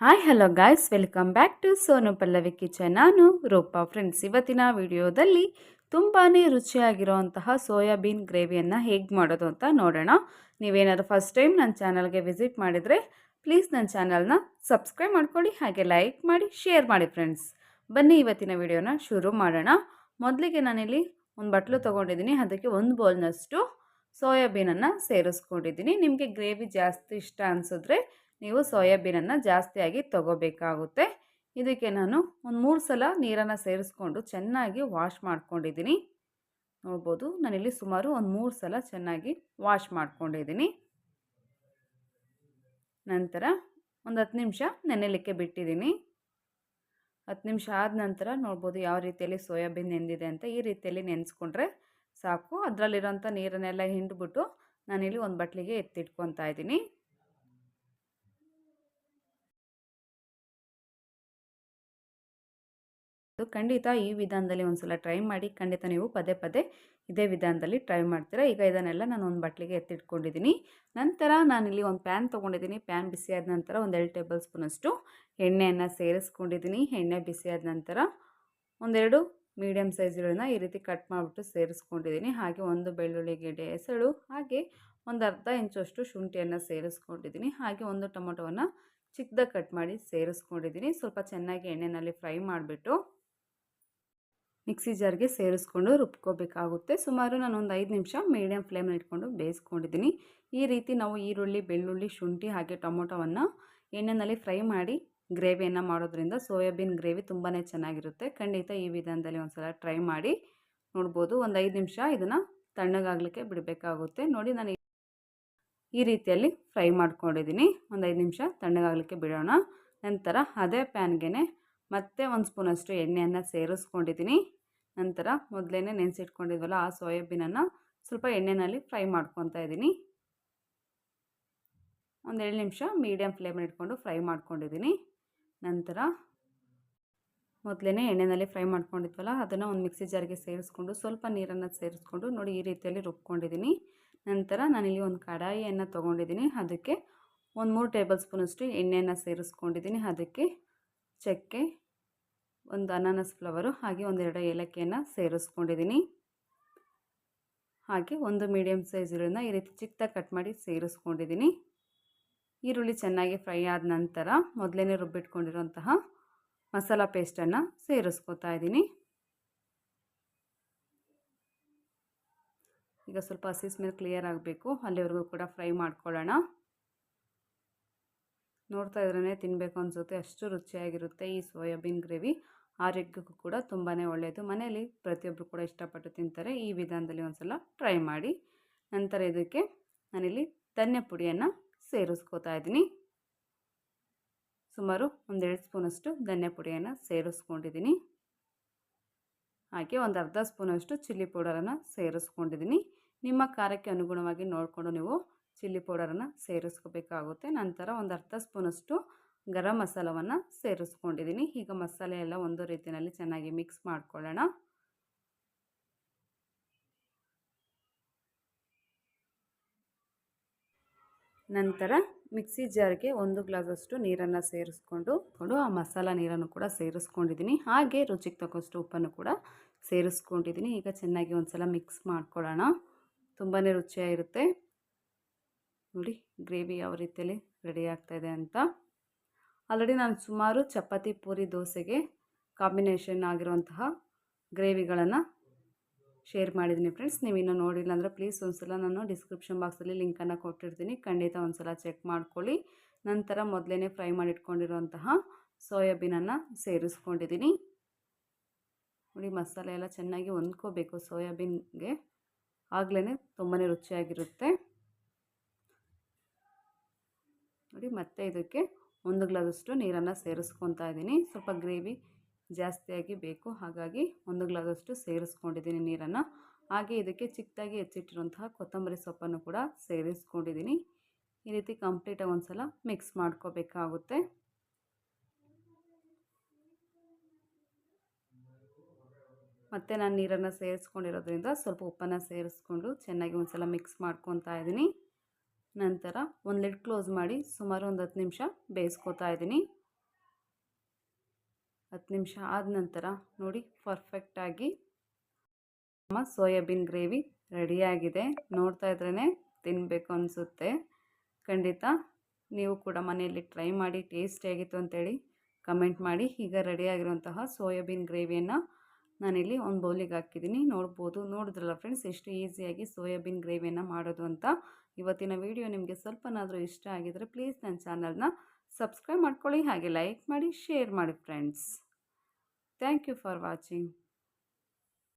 Hi hello guys, welcome back to Sonu Pallavi kitchen. ನಾನು Roopa. Friends, ಇವತ್ತಿನ ವಿಡಿಯೋದಲ್ಲಿ ತುಂಬಾ ರುಚಿಯಾಗಿರುವಂತಹ ಸೋಯಾಬೀನ್ ಗ್ರೇವಿಯನ್ನು ಹೇಗೆ ಮಾಡೋದು ಅಂತ ನೋಡೋಣ. ನೀವೇನಾದರೂ ಫಸ್ಟ್ ಟೈಮ್ ನನ್ನ ಚಾನಲ್ಗೆ ವಿಸಿಟ್ ಮಾಡಿದರೆ ಪ್ಲೀಸ್ ನನ್ನ ಚಾನಲ್ನ ಸಬ್ಸ್ಕ್ರೈಬ್ ಮಾಡ್ಕೊಳ್ಳಿ, ಹಾಗೆ ಲೈಕ್ ಮಾಡಿ, ಶೇರ್ ಮಾಡಿ. ಫ್ರೆಂಡ್ಸ್, ಬನ್ನಿ ಇವತ್ತಿನ ವಿಡಿಯೋನ ಶುರು ಮಾಡೋಣ. ಮೊದಲಿಗೆ ನಾನಿಲ್ಲಿ ಒಂದು ಬಟ್ಲು ತೊಗೊಂಡಿದ್ದೀನಿ, ಅದಕ್ಕೆ ಒಂದು ಬೌಲ್ನಷ್ಟು ಸೋಯಾಬೀನನ್ನು ಸೇರಿಸ್ಕೊಂಡಿದ್ದೀನಿ. ನಿಮಗೆ ಗ್ರೇವಿ ಜಾಸ್ತಿ ಇಷ್ಟ ಅನಿಸಿದ್ರೆ ನೀವು ಸೋಯಾಬೀನನ್ನು ಜಾಸ್ತಿಯಾಗಿ ತಗೋಬೇಕಾಗುತ್ತೆ. ಇದಕ್ಕೆ ನಾನು ಒಂದು 3 ಸಲ ನೀರನ್ನು ಸೇರಿಸ್ಕೊಂಡು ಚೆನ್ನಾಗಿ ವಾಶ್ ಮಾಡ್ಕೊಂಡಿದ್ದೀನಿ. ನೋಡ್ಬೋದು, ನಾನಿಲ್ಲಿ ಸುಮಾರು ಒಂದು 3 ಸಲ ಚೆನ್ನಾಗಿ ವಾಶ್ ಮಾಡ್ಕೊಂಡಿದ್ದೀನಿ. ನಂತರ ಒಂದು 10 ನಿಮಿಷ ನೆನೆಯಲಿಕ್ಕೆ ಬಿಟ್ಟಿದ್ದೀನಿ. 10 ನಿಮಿಷ ಆದ ನಂತರ ನೋಡ್ಬೋದು ಯಾವ ರೀತಿಯಲ್ಲಿ ಸೋಯಾಬೀನ್ ನೆಂದಿದೆ ಅಂತ. ಈ ರೀತಿಯಲ್ಲಿ ನೆನೆಸ್ಕೊಂಡ್ರೆ ಸಾಕು. ಅದರಲ್ಲಿರೋಂಥ ನೀರನ್ನೆಲ್ಲ ಹಿಂಡ್ಬಿಟ್ಟು ನಾನಿಲ್ಲಿ ಒಂದು ಬಟ್ಲಿಗೆ ಎತ್ತಿಟ್ಕೊತಾ ಇದ್ದೀನಿ. ಖಂಡಿತ ಈ ವಿಧಾನದಲ್ಲಿ ಒಂದ್ಸಲ ಟ್ರೈ ಮಾಡಿ. ಖಂಡಿತ ನೀವು ಪದೇ ಪದೇ ಇದೇ ವಿಧಾನದಲ್ಲಿ ಟ್ರೈ ಮಾಡ್ತೀರಾ. ಈಗ ಇದನ್ನೆಲ್ಲ ನಾನು ಒಂದು ಬಟ್ಲಿಗೆ ಎತ್ತಿಟ್ಕೊಂಡಿದ್ದೀನಿ. ನಂತರ ನಾನಿಲ್ಲಿ ಒಂದು ಪ್ಯಾನ್ ತೊಗೊಂಡಿದ್ದೀನಿ. ಪ್ಯಾನ್ ಬಿಸಿಯಾದ ನಂತರ ಒಂದು 2 ಟೇಬಲ್ ಸ್ಪೂನಷ್ಟು ಎಣ್ಣೆಯನ್ನು ಸೇರಿಸ್ಕೊಂಡಿದ್ದೀನಿ. ಎಣ್ಣೆ ಬಿಸಿಯಾದ ನಂತರ ಒಂದೆರಡು ಮೀಡಿಯಮ್ ಸೈಜ್ ಈರುಳ್ಳಿನ ಈ ರೀತಿ ಕಟ್ ಮಾಡಿಬಿಟ್ಟು ಸೇರಿಸ್ಕೊಂಡಿದ್ದೀನಿ. ಹಾಗೆ ಒಂದು ಬೆಳ್ಳುಳ್ಳಿ ಗೆಡ್ಡೆ ಎಸಳು, ಹಾಗೆ ಒಂದು ಅರ್ಧ ಇಂಚಷ್ಟು ಶುಂಠಿಯನ್ನು ಸೇರಿಸ್ಕೊಂಡಿದ್ದೀನಿ. ಹಾಗೆ ಒಂದು ಟೊಮೊಟೊವನ್ನು ಚಿಕ್ಕದಾಗಿ ಕಟ್ ಮಾಡಿ ಸೇರಿಸ್ಕೊಂಡಿದ್ದೀನಿ. ಸ್ವಲ್ಪ ಚೆನ್ನಾಗಿ ಎಣ್ಣೆಯಲ್ಲಿ ಫ್ರೈ ಮಾಡಿಬಿಟ್ಟು ಮಿಕ್ಸಿ ಜಾರ್ಗೆ ಸೇರಿಸ್ಕೊಂಡು ರುಬ್ಕೋಬೇಕಾಗುತ್ತೆ. ಸುಮಾರು ನಾನು ಒಂದು 5 ನಿಮಿಷ ಮೀಡಿಯಮ್ ಫ್ಲೇಮಲ್ಲಿ ಇಟ್ಕೊಂಡು ಬೇಯಿಸ್ಕೊಂಡಿದ್ದೀನಿ. ಈ ರೀತಿ ನಾವು ಈರುಳ್ಳಿ, ಬೆಳ್ಳುಳ್ಳಿ, ಶುಂಠಿ ಹಾಗೆ ಟೊಮೊಟೊವನ್ನು ಎಣ್ಣೆಯಲ್ಲಿ ಫ್ರೈ ಮಾಡಿ ಗ್ರೇವಿಯನ್ನು ಮಾಡೋದ್ರಿಂದ ಸೋಯಾಬೀನ್ ಗ್ರೇವಿ ತುಂಬಾ ಚೆನ್ನಾಗಿರುತ್ತೆ. ಖಂಡಿತ ಈ ವಿಧಾನದಲ್ಲಿ ಒಂದು ಸಲ ಟ್ರೈ ಮಾಡಿ. ನೋಡ್ಬೋದು, ಒಂದು 5 ನಿಮಿಷ ಇದನ್ನು ತಣ್ಣಗಾಗಲಿಕ್ಕೆ ಬಿಡಬೇಕಾಗುತ್ತೆ. ನೋಡಿ, ನಾನು ಈ ರೀತಿಯಲ್ಲಿ ಫ್ರೈ ಮಾಡ್ಕೊಂಡಿದ್ದೀನಿ. ಒಂದು 5 ನಿಮಿಷ ತಣ್ಣಗಾಗಲಿಕ್ಕೆ ಬಿಡೋಣ. ನಂತರ ಅದೇ ಪ್ಯಾನ್ಗೆ ಮತ್ತೆ ಒಂದು ಸ್ಪೂನಷ್ಟು ಎಣ್ಣೆಯನ್ನು ಸೇರಿಸ್ಕೊಂಡಿದ್ದೀನಿ. ನಂತರ ಮೊದಲೇ ನೆನೆಸಿಟ್ಕೊಂಡಿದ್ವಲ್ಲ ಆ ಸೋಯಾಬೀನನ್ನು ಸ್ವಲ್ಪ ಎಣ್ಣೆಯಲ್ಲಿ ಫ್ರೈ ಮಾಡ್ಕೊತಾ ಇದ್ದೀನಿ. ಒಂದು 7 ನಿಮಿಷ ಮೀಡಿಯಮ್ ಫ್ಲೇಮಲ್ಲಿ ಇಟ್ಕೊಂಡು ಫ್ರೈ ಮಾಡ್ಕೊಂಡಿದ್ದೀನಿ. ನಂತರ ಮೊದಲೇ ಎಣ್ಣೆಯಲ್ಲಿ ಫ್ರೈ ಮಾಡ್ಕೊಂಡಿದ್ವಲ್ಲ ಅದನ್ನು ಒಂದು ಮಿಕ್ಸಿ ಜಾರ್ಗೆ ಸೇರಿಸ್ಕೊಂಡು ಸ್ವಲ್ಪ ನೀರನ್ನು ಸೇರಿಸ್ಕೊಂಡು ನೋಡಿ ಈ ರೀತಿಯಲ್ಲಿ ರುಬ್ಕೊಂಡಿದ್ದೀನಿ. ನಂತರ ನಾನಿಲ್ಲಿ ಒಂದು ಕಡಾಯಿಯನ್ನು ತೊಗೊಂಡಿದ್ದೀನಿ. ಅದಕ್ಕೆ ಒಂದು 3 ಟೇಬಲ್ ಸ್ಪೂನಷ್ಟು ಎಣ್ಣೆಯನ್ನು ಸೇರಿಸ್ಕೊಂಡಿದ್ದೀನಿ. ಅದಕ್ಕೆ ಚಕ್ಕೆ, ಒಂದು ಅನಾನಸ್ ಫ್ಲವರು, ಹಾಗೆ ಒಂದೆರಡು ಏಲಕ್ಕಿಯನ್ನು ಸೇರಿಸ್ಕೊಂಡಿದ್ದೀನಿ. ಹಾಗೆ ಒಂದು ಮೀಡಿಯಮ್ ಸೈಜ್ ಈರುಳ್ಳಿನ ಈ ರೀತಿ ಚಿಕ್ಕದಾಗಿ ಕಟ್ ಮಾಡಿ ಸೇರಿಸ್ಕೊಂಡಿದ್ದೀನಿ. ಈರುಳ್ಳಿ ಚೆನ್ನಾಗಿ ಫ್ರೈ ಆದ ನಂತರ ಮೊದಲೇ ರುಬ್ಬಿಟ್ಕೊಂಡಿರೋಂತಹ ಮಸಾಲ ಪೇಸ್ಟನ್ನು ಸೇರಿಸ್ಕೊತಾ ಇದ್ದೀನಿ. ಈಗ ಸ್ವಲ್ಪ ಹಸಿ ಸ್ಮೆಲ್ ಕ್ಲಿಯರ್ ಆಗಬೇಕು, ಅಲ್ಲಿವರೆಗೂ ಕೂಡ ಫ್ರೈ ಮಾಡ್ಕೊಳ್ಳೋಣ. ನೋಡ್ತಾ ಇದ್ರೇ ತಿನ್ನಬೇಕು ಅನಿಸುತ್ತೆ, ಅಷ್ಟು ರುಚಿಯಾಗಿರುತ್ತೆ ಈ ಸೋಯಾಬೀನ್ ಗ್ರೇವಿ. ಆರೋಗ್ಯಕ್ಕೂ ಕೂಡ ತುಂಬಾ ಒಳ್ಳೆಯದು. ಮನೆಯಲ್ಲಿ ಪ್ರತಿಯೊಬ್ಬರು ಕೂಡ ಇಷ್ಟಪಟ್ಟು ತಿಂತಾರೆ. ಈ ವಿಧಾನದಲ್ಲಿ ಒಂದು ಸಲ ಟ್ರೈ ಮಾಡಿ. ನಂತರ ಇದಕ್ಕೆ ನಾನಿಲ್ಲಿ ಧನಿಯಾ ಪುಡಿಯನ್ನು ಸೇರಿಸ್ಕೋತಾ ಇದ್ದೀನಿ. ಸುಮಾರು ಒಂದು 2 ಸ್ಪೂನಷ್ಟು ಧನಿಯಾ ಪುಡಿಯನ್ನು ಸೇರಿಸ್ಕೊಂಡಿದ್ದೀನಿ. ಹಾಗೆ ಒಂದು ಅರ್ಧ ಸ್ಪೂನಷ್ಟು ಚಿಲ್ಲಿ ಪೌಡರನ್ನು ಸೇರಿಸ್ಕೊಂಡಿದ್ದೀನಿ. ನಿಮ್ಮ ಖಾರಕ್ಕೆ ಅನುಗುಣವಾಗಿ ನೋಡಿಕೊಂಡು ನೀವು ಚಿಲ್ಲಿ ಪೌಡರನ್ನು ಸೇರಿಸ್ಕೋಬೇಕಾಗುತ್ತೆ. ನಂತರ ಒಂದು ಅರ್ಧ ಸ್ಪೂನಷ್ಟು ಗರಂ ಮಸಾಲವನ್ನು ಸೇರಿಸ್ಕೊಂಡಿದ್ದೀನಿ. ಈಗ ಮಸಾಲೆ ಎಲ್ಲ ಒಂದು ರೀತಿಯಲ್ಲಿ ಚೆನ್ನಾಗಿ ಮಿಕ್ಸ್ ಮಾಡ್ಕೊಳ್ಳೋಣ. ನಂತರ ಮಿಕ್ಸಿ ಜಾರ್ಗೆ 1 ಗ್ಲಾಸಷ್ಟು ನೀರನ್ನು ಸೇರಿಸ್ಕೊಂಡು ಆ ಮಸಾಲ ನೀರನ್ನು ಕೂಡ ಸೇರಿಸ್ಕೊಂಡಿದ್ದೀನಿ. ಹಾಗೆ ರುಚಿಗೆ ತಕ್ಕಷ್ಟು ಉಪ್ಪನ್ನು ಕೂಡ ಸೇರಿಸ್ಕೊಂಡಿದ್ದೀನಿ. ಈಗ ಚೆನ್ನಾಗಿ ಒಂದು ಸಲ ಮಿಕ್ಸ್ ಮಾಡ್ಕೊಳ್ಳೋಣ. ತುಂಬಾ ರುಚಿಯಾಗಿರುತ್ತೆ. ನೋಡಿ ಗ್ರೇವಿ ಯಾವ ರೀತಿಯಲ್ಲಿ ರೆಡಿ ಆಗ್ತಾಯಿದೆ ಅಂತ. ಆಲ್ರೆಡಿ ನಾನು ಸುಮಾರು ಚಪಾತಿ, ಪೂರಿ, ದೋಸೆಗೆ ಕಾಂಬಿನೇಷನ್ ಆಗಿರುವಂತಹ ಗ್ರೇವಿಗಳನ್ನು ಶೇರ್ ಮಾಡಿದ್ದೀನಿ. ಫ್ರೆಂಡ್ಸ್, ನೀವು ಇನ್ನೂ ನೋಡಿಲ್ಲ ಅಂದರೆ ಪ್ಲೀಸ್ ಒಂದ್ಸಲ ನಾನು ಡಿಸ್ಕ್ರಿಪ್ಷನ್ ಬಾಕ್ಸಲ್ಲಿ ಲಿಂಕನ್ನು ಕೊಟ್ಟಿರ್ತೀನಿ, ಖಂಡಿತ ಒಂದ್ಸಲ ಚೆಕ್ ಮಾಡ್ಕೊಳ್ಳಿ. ನಂತರ ಮೊದಲೇ ಫ್ರೈ ಮಾಡಿಟ್ಕೊಂಡಿರುವಂತಹ ಸೋಯಾಬೀನನ್ನು ಸೇರಿಸ್ಕೊಂಡಿದ್ದೀನಿ. ನೋಡಿ, ಮಸಾಲೆ ಎಲ್ಲ ಚೆನ್ನಾಗಿ ಹೊಂದ್ಕೋಬೇಕು ಸೋಯಾಬೀನ್ಗೆ, ಆಗಲೇ ತುಂಬಾ ರುಚಿಯಾಗಿರುತ್ತೆ. ನೋಡಿ, ಮತ್ತೆ ಇದಕ್ಕೆ 1 ಗ್ಲಾಸಷ್ಟು ನೀರನ್ನು ಸೇರಿಸ್ಕೊತಾ ಇದ್ದೀನಿ. ಸ್ವಲ್ಪ ಗ್ರೇವಿ ಜಾಸ್ತಿಯಾಗಿ ಬೇಕು, ಹಾಗಾಗಿ 1 ಗ್ಲಾಸಷ್ಟು ಸೇರಿಸ್ಕೊಂಡಿದ್ದೀನಿ ನೀರನ್ನು. ಹಾಗೆ ಇದಕ್ಕೆ ಚಿಕ್ಕದಾಗಿ ಹೆಚ್ಚಿಟ್ಟಿರುವಂತಹ ಕೊತ್ತಂಬರಿ ಸೊಪ್ಪನ್ನು ಕೂಡ ಸೇರಿಸ್ಕೊಂಡಿದ್ದೀನಿ. ಈ ರೀತಿ ಕಂಪ್ಲೀಟಾಗಿ ಒಂದು ಸಲ ಮಿಕ್ಸ್ ಮಾಡ್ಕೋಬೇಕಾಗುತ್ತೆ. ಮತ್ತು ನಾನು ನೀರನ್ನು ಸೇರಿಸ್ಕೊಂಡಿರೋದ್ರಿಂದ ಸ್ವಲ್ಪ ಉಪ್ಪನ್ನು ಸೇರಿಸ್ಕೊಂಡು ಚೆನ್ನಾಗಿ ಒಂದು ಸಲ ಮಿಕ್ಸ್ ಮಾಡ್ಕೊತಾ ಇದ್ದೀನಿ. ನಂತರ ಒಂದು ಲಿಡ್ ಕ್ಲೋಸ್ ಮಾಡಿ ಸುಮಾರು ಒಂದು 10 ನಿಮಿಷ ಬೇಯಿಸ್ಕೊತಾ ಇದ್ದೀನಿ. 10 ನಿಮಿಷ ಆದ ನಂತರ ನೋಡಿ ಪರ್ಫೆಕ್ಟಾಗಿ ನಮ್ಮ ಸೋಯಾಬೀನ್ ಗ್ರೇವಿ ರೆಡಿಯಾಗಿದೆ. ನೋಡ್ತಾ ಇದ್ರೇ ತಿನ್ನಬೇಕು ಅನಿಸುತ್ತೆ. ಖಂಡಿತ ನೀವು ಕೂಡ ಮನೆಯಲ್ಲಿ ಟ್ರೈ ಮಾಡಿ ಟೇಸ್ಟಿಯಾಗಿತ್ತು ಅಂತೇಳಿ ಕಮೆಂಟ್ ಮಾಡಿ. ಈಗ ರೆಡಿಯಾಗಿರುವಂತಹ ಸೋಯಾಬೀನ್ ಗ್ರೇವಿಯನ್ನು ನಾನಿಲ್ಲಿ ಒಂದು ಬೌಲಿಗೆ ಹಾಕಿದ್ದೀನಿ. ನೋಡಿದ್ರಲ್ಲ ಫ್ರೆಂಡ್ಸ್, ಎಷ್ಟು ಈಸಿಯಾಗಿ ಸೋಯಾಬೀನ್ ಗ್ರೇವಿಯನ್ನು ಮಾಡೋದು ಅಂತ. ಇವತ್ತಿನ ವಿಡಿಯೋ ನಿಮಗೆ ಸ್ವಲ್ಪನಾದರೂ ಇಷ್ಟ ಆಗಿದರೆ ಪ್ಲೀಸ್ ನನ್ನ ಚಾನಲ್ನ ಸಬ್ಸ್ಕ್ರೈಬ್ ಮಾಡ್ಕೊಳ್ಳಿ, ಹಾಗೆ ಲೈಕ್ ಮಾಡಿ, ಶೇರ್ ಮಾಡಿ friends. Thank you for watching.